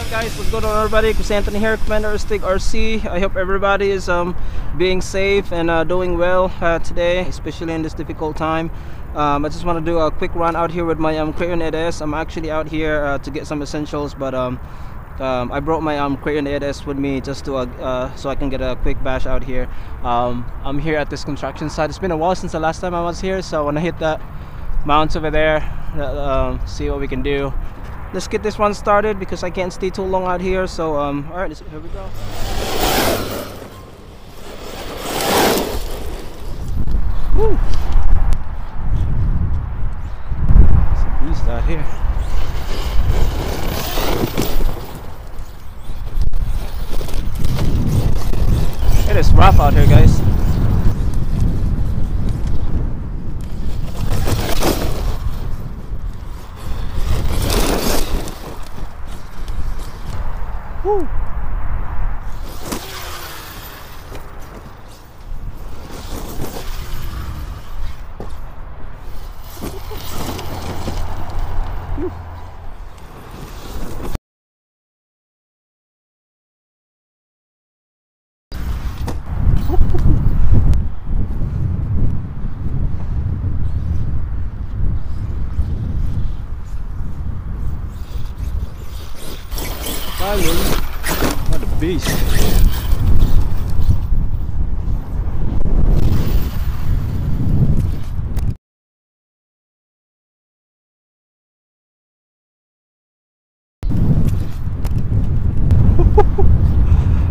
up guys, what's going on everybody? Chris Anthony here, Commanderastig RC. I hope everybody is being safe and doing well today, especially in this difficult time. I just want to do a quick run out here with my Kraton 8S. I'm actually out here to get some essentials, but I brought my Kraton 8S with me just to so I can get a quick bash out here. I'm here at this construction site. It's been a while since the last time I was here, so I want to hit that mount over there, see what we can do. Let's get this one started because I can't stay too long out here. So alright, here we go. Woo. It's a beast out here. It is rough out here, guys. Woo. What a beast.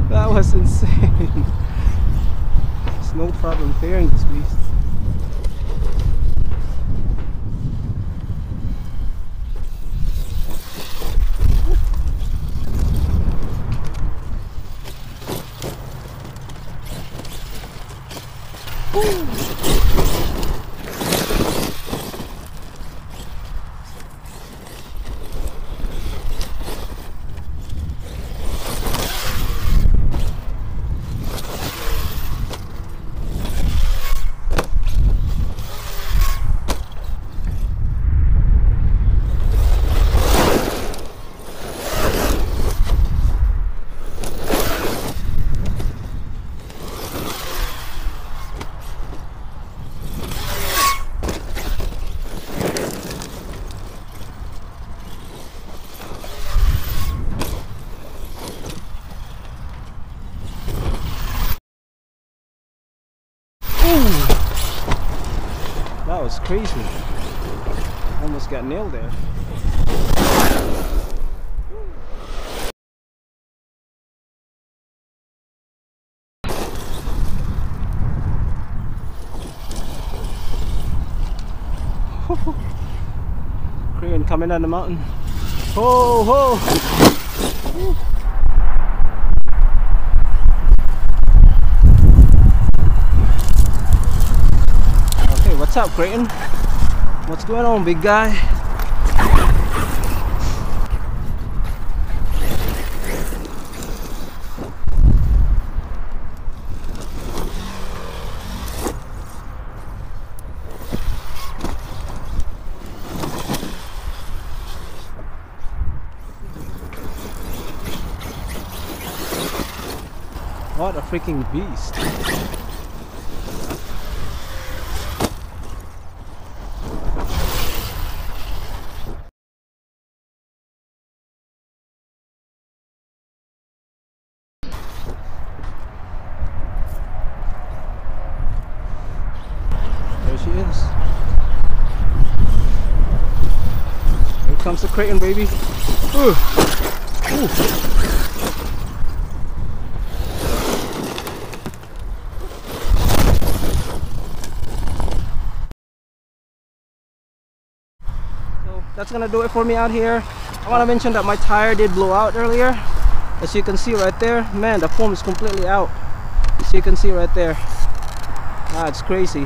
That was insane. There's no problem clearing this beast. That was crazy. Almost got nailed there. Crane coming down the mountain. Ho ho! What's up, Kraton? What's going on, big guy? What a freaking beast. She is. Here comes the Kraton, baby. Ooh. Ooh. So that's gonna do it for me out here. I want to mention that my tire did blow out earlier. As you can see right there, man, the foam is completely out. As you can see right there. It's crazy.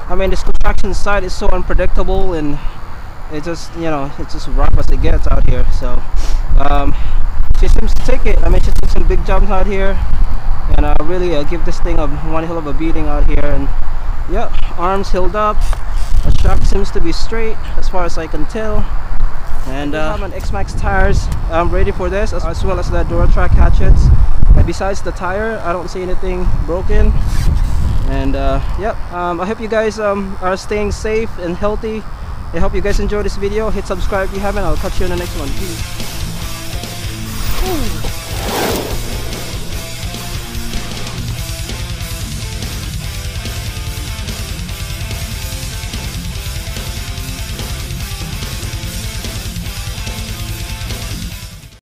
I mean, this construction site is so unpredictable, and it just, you know, it's just rough as it gets out here. So she seems to take it. I mean, she took some big jumps out here, and really give this thing one hell of a beating out here. And yeah, arms healed up. The shock seems to be straight as far as I can tell. And I have an X-Max tires ready for this, as well as the Duratrack hatchets. Besides the tire, I don't see anything broken. And yep, I hope you guys are staying safe and healthy. I hope you guys enjoy this video. Hit subscribe if you haven't. I'll catch you in the next one. Peace. Ooh.